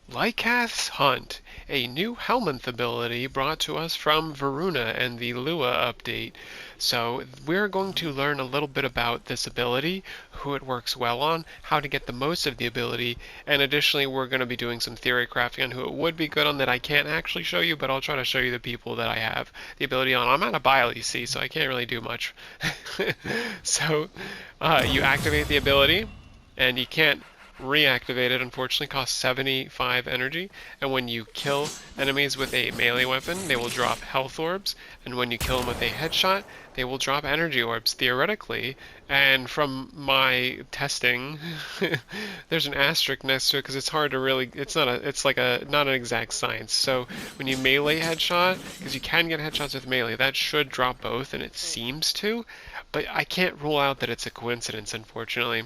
Lycath's Hunt, a new Helminth ability brought to us from Varuna and the Lua update. So we're going to learn a little bit about this ability, who it works well on, how to get the most of the ability, and additionally we're going to be doing some theory crafting on who it would be good on that I can't actually show you, but I'll try to show you the people that I have the ability on. I'm out of bile, you see, so I can't really do much. So you activate the ability, and you can't reactivate it. Unfortunately, costs 75 energy, and when you kill enemies with a melee weapon, they will drop health orbs, and when you kill them with a headshot, they will drop energy orbs, theoretically. And from my testing, there's an asterisk next to it because it's hard to really, it's like not an exact science. So when you melee headshot, because you can get headshots with melee, that should drop both, and it seems to, but I can't rule out that it's a coincidence, unfortunately.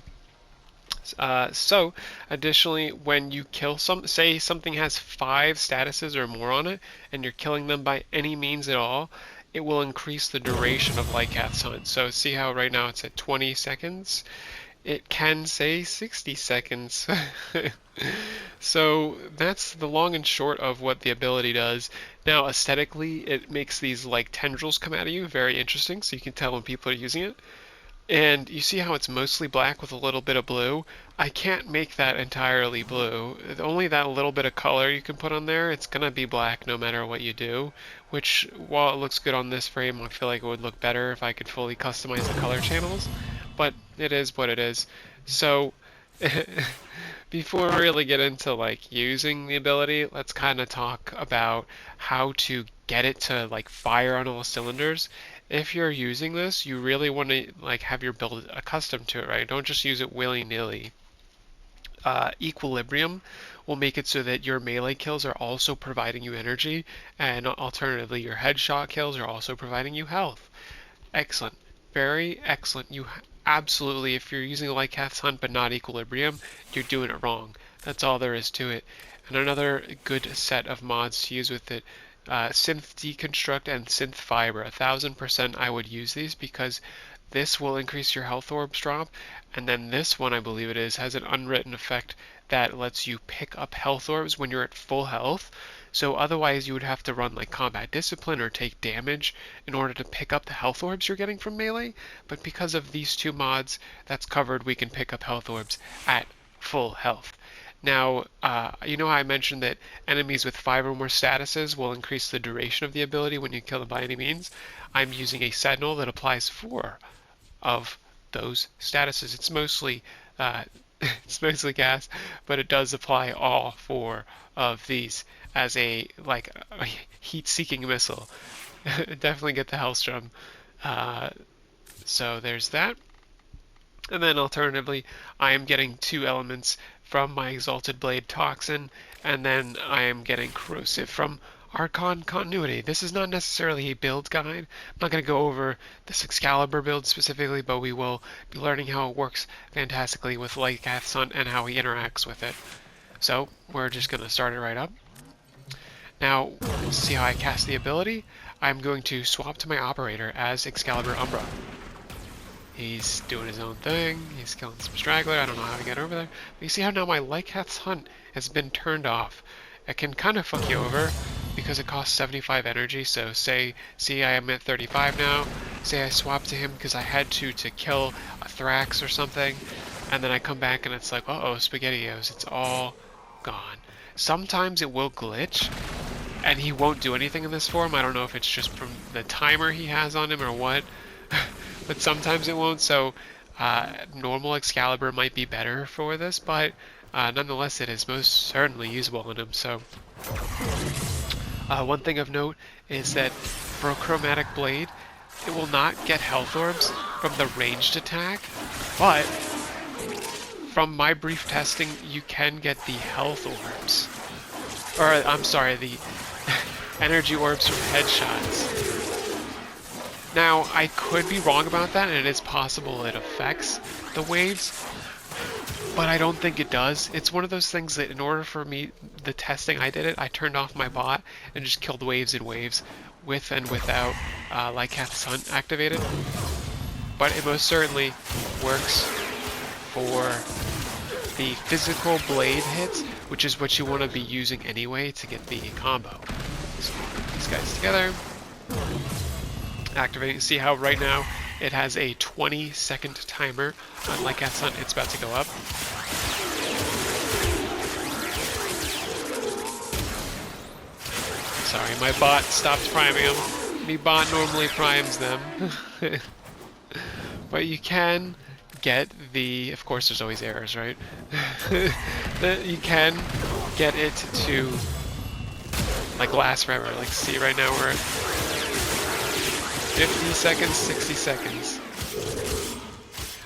So, additionally, when you kill say something has 5 statuses or more on it, and you're killing them by any means at all, it will increase the duration of Lycath's Hunt. So see how right now it's at 20 seconds? It can say 60 seconds. So that's the long and short of what the ability does. Now, aesthetically, it makes these like tendrils come out of you, very interesting, so you can tell when people are using it. And you see how it's mostly black with a little bit of blue? I can't make that entirely blue. Only that little bit of color you can put on there, it's gonna be black no matter what you do. Which, while it looks good on this frame, I feel like it would look better if I could fully customize the color channels. But it is what it is. So, before we really get into like using the ability, let's kind of talk about how to get it to like fire on all cylinders. If you're using this, you really want to like have your build accustomed to it, right? Don't just use it willy-nilly. Equilibrium will make it so that your melee kills are also providing you energy, and alternatively, your headshot kills are also providing you health. Excellent. Very excellent. You absolutely, if you're using Lycath's Hunt but not Equilibrium, you're doing it wrong. That's all there is to it. And another good set of mods to use with it, Synth Deconstruct and Synth Fiber. 1000% I would use these because this will increase your health orbs drop, and then this one, I believe it is, has an unwritten effect that lets you pick up health orbs when you're at full health. So otherwise you would have to run like combat discipline or take damage in order to pick up the health orbs you're getting from melee, but because of these two mods, that's covered. We can pick up health orbs at full health. Now, you know how I mentioned that enemies with 5 or more statuses will increase the duration of the ability when you kill them by any means? I'm using a Sentinel that applies 4 of those statuses. It's mostly it's mostly gas, but it does apply all 4 of these as a heat-seeking missile. Definitely get the Hellstrom. So there's that. And then alternatively, I am getting 2 elements from my Exalted Blade Toxin, and then I am getting Corrosive from Archon Continuity. This is not necessarily a build guide. I'm not going to go over this Excalibur build specifically, but we will be learning how it works fantastically with Lycath's Hunt and how he interacts with it. So we're just going to start it right up. Now, let's see how I cast the ability. I'm going to swap to my operator as Excalibur Umbra. He's doing his own thing. He's killing some straggler. I don't know how to get over there. But you see how now my Lycath's Hunt has been turned off. It can kind of fuck you over because it costs 75 energy. So see I am at 35 now. Say I swap to him because I had to kill a Thrax or something. And then I come back and it's like, uh-oh, SpaghettiOs. It's all gone. Sometimes it will glitch and he won't do anything in this form. I don't know if it's just from the timer he has on him or what. But sometimes it won't, so normal Excalibur might be better for this, but nonetheless it is most certainly usable on him. So one thing of note is that for a Chromatic Blade, it will not get health orbs from the ranged attack, but from my brief testing, you can get the health orbs. Or, I'm sorry, the energy orbs from headshots. Now, I could be wrong about that, and it is possible it affects the waves, but I don't think it does. It's one of those things that in order for me, the testing I did it, I turned off my bot and just killed waves and waves with and without Lycath's Hunt activated. But it most certainly works for the physical blade hits, which is what you want to be using anyway to get the combo. So put these guys together. Activating. See how right now it has a 20-second timer on Lycath's Hunt. It's about to go up. Sorry, my bot stopped priming them. My bot normally primes them. But you can get the... Of course, there's always errors, right? You can get it to like last forever. Like, see, right now we're at 50 seconds, 60 seconds.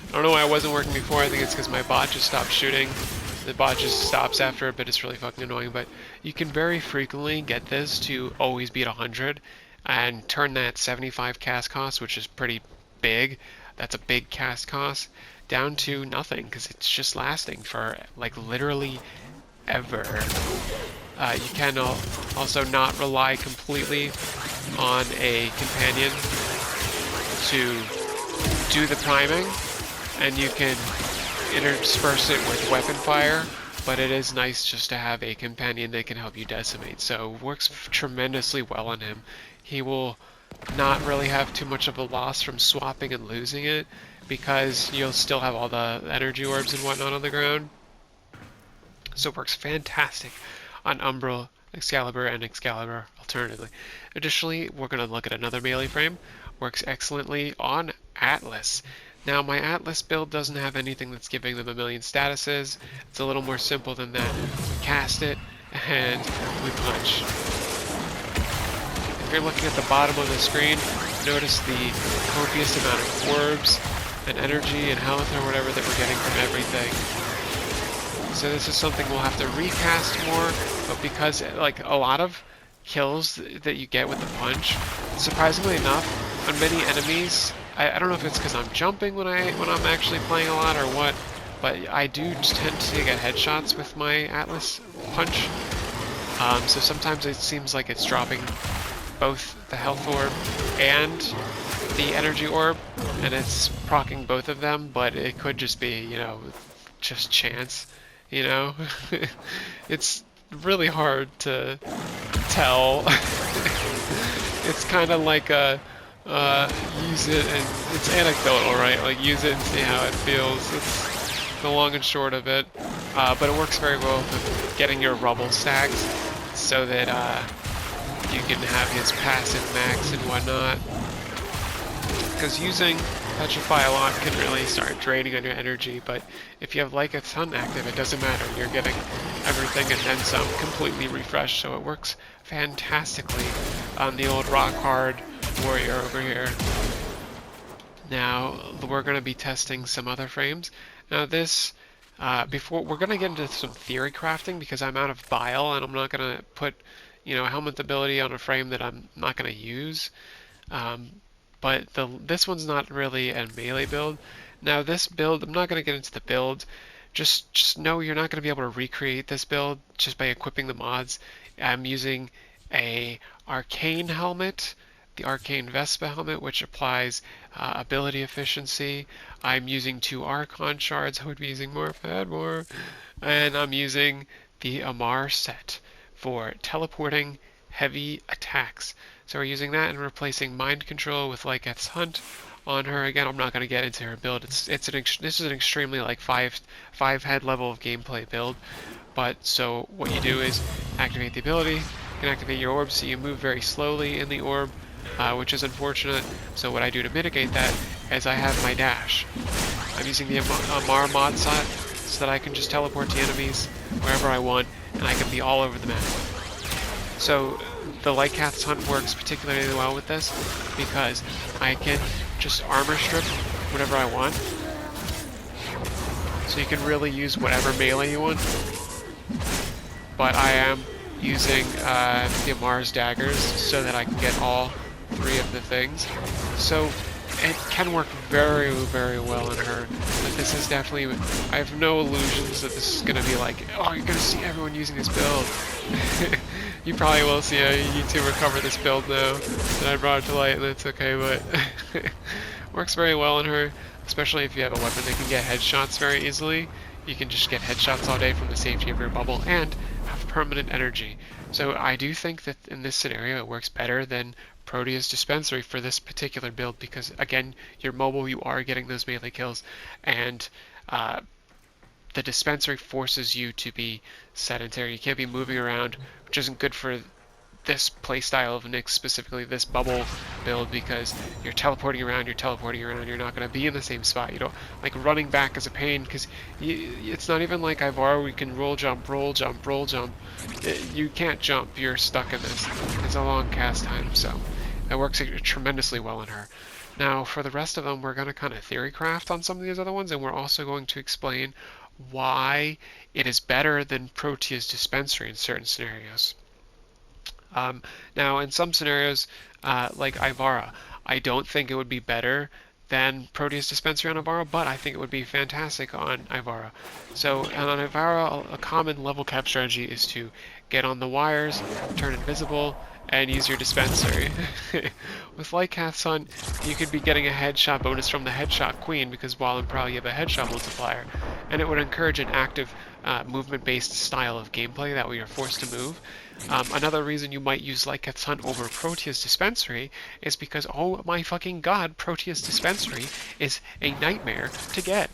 I don't know why it wasn't working before. I think it's because my bot just stopped shooting. The bot just stops after a bit. It's really fucking annoying. But you can very frequently get this to always be at 100 and turn that 75 cast cost, which is pretty big. That's a big cast cost, down to nothing because it's just lasting for like literally ever. You can also not rely completely on a companion to do the priming, and you can intersperse it with weapon fire, but it is nice just to have a companion that can help you decimate. So it works tremendously well on him. He will not really have too much of a loss from swapping and losing it, because you'll still have all the energy orbs and whatnot on the ground. So it works fantastic on Umbral, Excalibur, and Excalibur alternatively. Additionally, we're going to look at another melee frame. Works excellently on Atlas. Now, my Atlas build doesn't have anything that's giving them a million statuses. It's a little more simple than that. We cast it, and we punch. If you're looking at the bottom of the screen, notice the copious amount of orbs and energy and health or whatever that we're getting from everything. So this is something we'll have to recast more, but because like a lot of kills that you get with the punch, surprisingly enough, on many enemies, I don't know if it's because I'm jumping when I'm actually playing a lot or what, but I do tend to get headshots with my Atlas punch. So sometimes it seems like it's dropping both the health orb and the energy orb, and it's proccing both of them, but it could just be, you know, just chance, you know? It's really hard to tell. It's kind of like a use it, and it's anecdotal, right? Like, use it and see how it feels. It's the long and short of it. But it works very well with getting your rubble stacks so that you can have his passive max and whatnot. Because using Petrify a lot can really start draining on your energy, but if you have Lycath's Hunt active, it doesn't matter. You're getting everything and then some completely refreshed, so it works fantastically on the old rock hard warrior over here. Now, we're going to be testing some other frames. Now this, before, we're going to get into some theory crafting because I'm out of bile and I'm not going to put, you know, helmet ability on a frame that I'm not going to use. But this one's not really a melee build. Now this build, I'm not going to get into the build. Just know you're not going to be able to recreate this build just by equipping the mods. I'm using a arcane helmet, the arcane Vespa helmet, which applies ability efficiency. I'm using 2 Archon shards. I would be using more if I had more. And I'm using the Amar set for teleporting heavy attacks. So we're using that and replacing mind control with Lycath's Hunt on her. Again, I'm not going to get into her build. This is an extremely like five head level of gameplay build. But so what you do is activate the ability. You can activate your orb, so you move very slowly in the orb, which is unfortunate. So what I do to mitigate that is I have my dash. I'm using the Amar mod set so that I can just teleport to enemies wherever I want, and I can be all over the map. So the Lycath's Hunt works particularly well with this because I can just armor strip whatever I want. So you can really use whatever melee you want. But I am using the Amar's daggers so that I can get all 3 of the things. So it can work very, very well on her. But this is definitely, I have no illusions that this is going to be like, oh, you're going to see everyone using this build. You probably will see a YouTuber cover this build now that I brought it to light, and that's okay, but works very well on her, especially if you have a weapon that can get headshots very easily. you can just get headshots all day from the safety of your bubble and have permanent energy. So I do think that in this scenario it works better than Protea's dispensary for this particular build because, again, you're mobile, you are getting those melee kills, and the dispensary forces you to be sedentary. You can't be moving around, which isn't good for this playstyle of Nyx, specifically this bubble build, because you're teleporting around, you're not going to be in the same spot. You don't, like, running back is a pain, because it's not even like Ivara where you can roll jump, roll jump, roll jump. You can't jump, you're stuck in this. It's a long cast time, so that works tremendously well in her. Now, for the rest of them, we're going to kind of theory craft on some of these other ones, and we're also going to explain why it is better than Protea's dispensary in certain scenarios. Now, in some scenarios, like Ivara, I don't think it would be better than Protea's dispensary on Ivara, but I think it would be fantastic on Ivara. So on Ivara, a common level cap strategy is to get on the wires, turn invisible, and use your dispensary. With Lycath's Hunt, you could be getting a headshot bonus from the headshot queen, because while in Prowl you have a headshot multiplier, and it would encourage an active movement-based style of gameplay that we are forced to move. Another reason you might use Lycath's Hunt over Protea's dispensary is because, oh my fucking god, Protea's dispensary is a nightmare to get.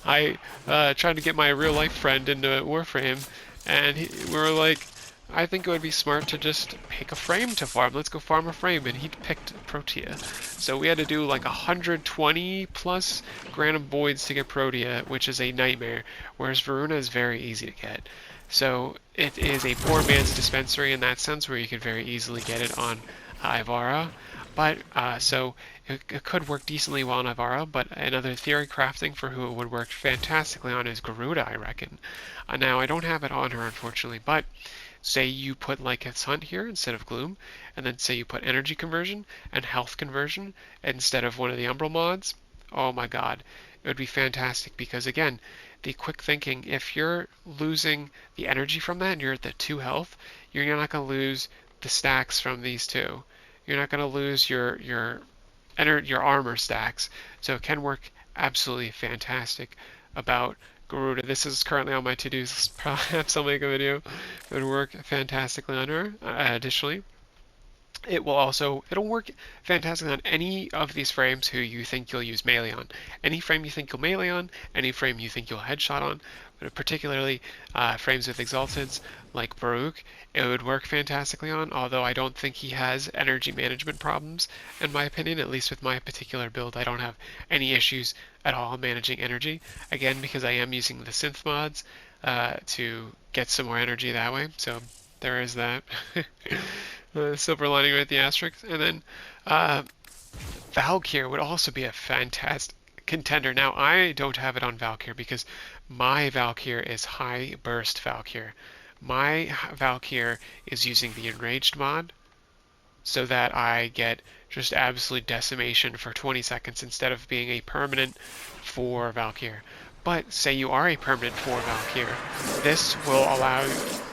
I tried to get my real-life friend into Warframe, and we were like, I think it would be smart to just pick a frame to farm. Let's go farm a frame, and he picked Protea. So we had to do like 120 plus Granum Voids to get Protea, which is a nightmare, whereas Varuna is very easy to get. So it is a poor man's dispensary in that sense, where you could very easily get it on Ivara. But so it could work decently well on Ivara, but another theory crafting for who it would work fantastically on is Garuda, I reckon. Now, I don't have it on her, unfortunately, but say you put Lycath's Hunt here instead of Gloom, and then say you put energy conversion and health conversion instead of one of the Umbral mods. Oh my god, it would be fantastic, because again, the quick thinking, if you're losing the energy from that and you're at the 2 health, you're not going to lose the stacks from these two. You're not going to lose your armor stacks. So it can work absolutely fantastic about Garuda. This is currently on my to-dos. Perhaps I'll make a video. It would work fantastically on her. Additionally, it'll work fantastically on any of these frames who you think you'll use melee on. Any frame you think you'll melee on, any frame you think you'll headshot on, but particularly frames with exalteds like Baruch, it would work fantastically on, although I don't think he has energy management problems, in my opinion. At least with my particular build, I don't have any issues at all managing energy. Again, because I am using the synth mods to get some more energy that way, so there is that. Silver lining with the asterisk. And then Valkyr would also be a fantastic contender. Now, I don't have it on Valkyr because my Valkyr is High Burst Valkyr. My Valkyr is using the Enraged mod, so that I get just absolute decimation for 20 seconds instead of being a permanent 4 Valkyr. But say you are a permanent 4 Valkyr, this will allow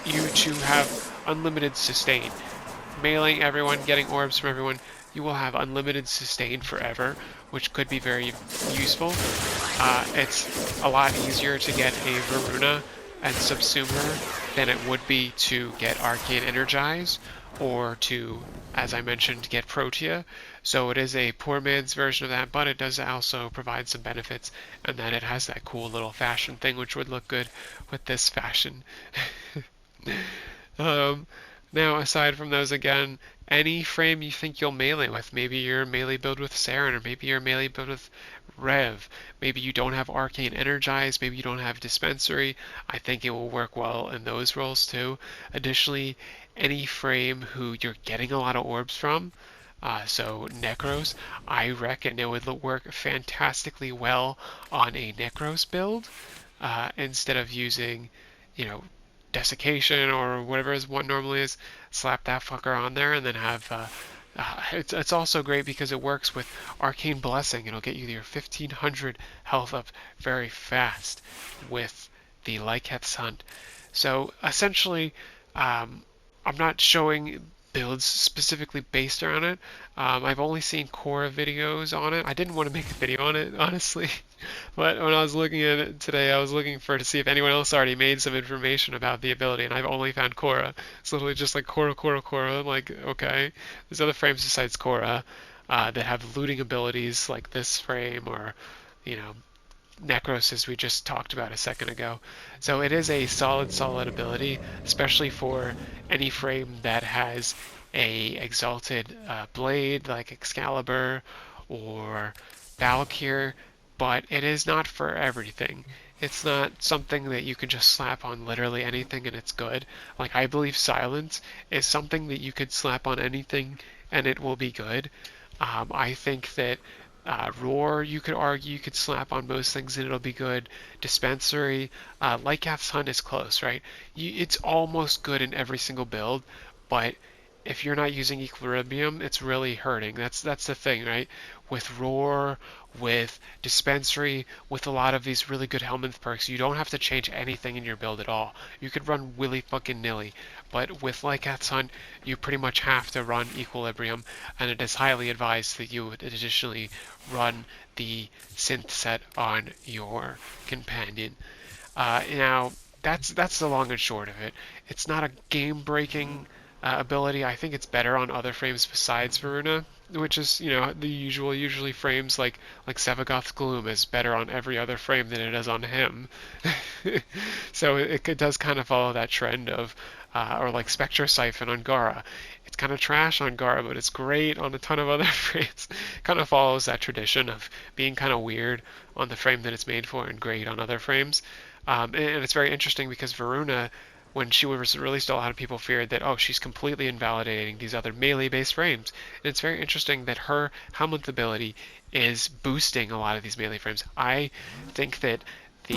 you to have unlimited sustain. Meleeing everyone, getting orbs from everyone, you will have unlimited sustain forever, which could be very useful. It's a lot easier to get a Varuna and subsume her than it would be to get Arcane Energize, or to, as I mentioned, get Protea. So it is a poor man's version of that, but it does also provide some benefits, and then it has that cool little fashion thing, which would look good with this fashion. Now, aside from those, again, any frame you think you'll melee with, maybe you're melee build with Saren, or maybe you're melee build with Rev, maybe you don't have Arcane Energize, maybe you don't have Dispensary, I think it will work well in those roles too. Additionally, any frame who you're getting a lot of orbs from, so Necros, I reckon it would work fantastically well on a Necros build, instead of using, Desiccation or whatever what normally is. Slap that fucker on there, and then have it's also great because it works with Arcane Blessing. It'll get you your 1500 health up very fast with the Lycath's Hunt. So essentially, I'm not showing builds specifically based around it. I've only seen Korra videos on it. I didn't want to make a video on it, honestly. But when I was looking at it today, I was looking for to see if anyone else already made some information about the ability, and I've only found Korra. It's literally just like Korra, Korra, Korra. I'm like, okay. There's other frames besides Korra that have looting abilities like this frame or, you know, Necros as we just talked about a second ago. So it is a solid ability, especially for any frame that has a exalted blade like Excalibur or Valkyr, but it is not for everything. It's not something that you can just slap on literally anything and it's good. Like I believe Silence is something that you could slap on anything and it will be good. I think that Roar, you could argue, you could slap on most things and it'll be good. Dispensary, Lycath's Hunt is close, right? It's almost good in every single build, but if you're not using Equilibrium, it's really hurting. That's the thing, right? With Roar, with Dispensary, with a lot of these really good Helminth perks, you don't have to change anything in your build at all. You could run willy fucking nilly, but with Lycath's Hunt, you pretty much have to run Equilibrium, and it is highly advised that you would additionally run the synth set on your companion. Now, that's the long and short of it. It's not a game-breaking ability. I think it's better on other frames besides Varuna, which is, you know, the usual. Usually frames like Sevagoth's Gloom is better on every other frame than it is on him. So it does kind of follow that trend of, or like Spectre Siphon on Gara. It's kind of trash on Gara, but it's great on a ton of other frames. Kind of follows that tradition of being kind of weird on the frame that it's made for and great on other frames. And it's very interesting because Varuna, when she was released, a lot of people feared that, oh, she's completely invalidating these other melee-based frames. And it's very interesting that her Helminth ability is boosting a lot of these melee frames. I think that the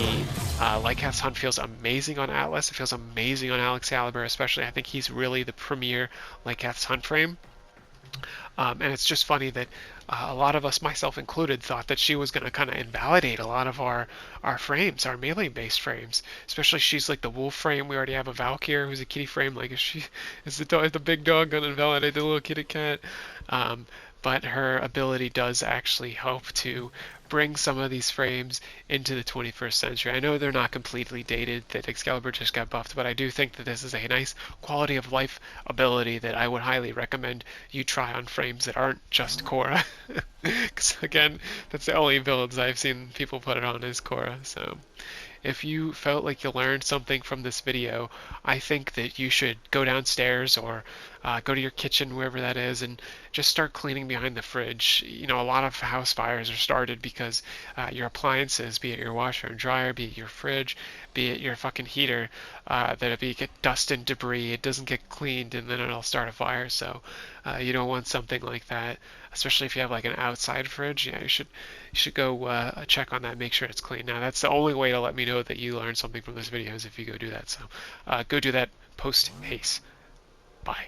Lycath's Hunt feels amazing on Atlas. It feels amazing on Excalibur, especially. I think he's really the premier Lycath's Hunt frame. And it's just funny that a lot of us, myself included, thought that she was going to kind of invalidate a lot of our frames, our melee-based frames. Especially she's like the wolf frame. We already have a Valkyr who's a kitty frame. Like, is the big dog going to invalidate the little kitty cat? But her ability does actually help to bring some of these frames into the 21st century. I know they're not completely dated, that Excalibur just got buffed, but I do think that this is a nice quality of life ability that I would highly recommend you try on frames that aren't just Korra. Because again, that's the only builds I've seen people put it on is Korra. So if you felt like you learned something from this video, I think that you should go downstairs or go to your kitchen, wherever that is, and just start cleaning behind the fridge. You know, a lot of house fires are started because your appliances, be it your washer and dryer, be it your fridge, be it your fucking heater, that if you get dust and debris, it doesn't get cleaned and then it'll start a fire. So you don't want something like that, especially if you have like an outside fridge. Yeah, you should go check on that, make sure it's clean. Now that's the only way to let me know that you learned something from this video is if you go do that. So go do that post haste. Bye.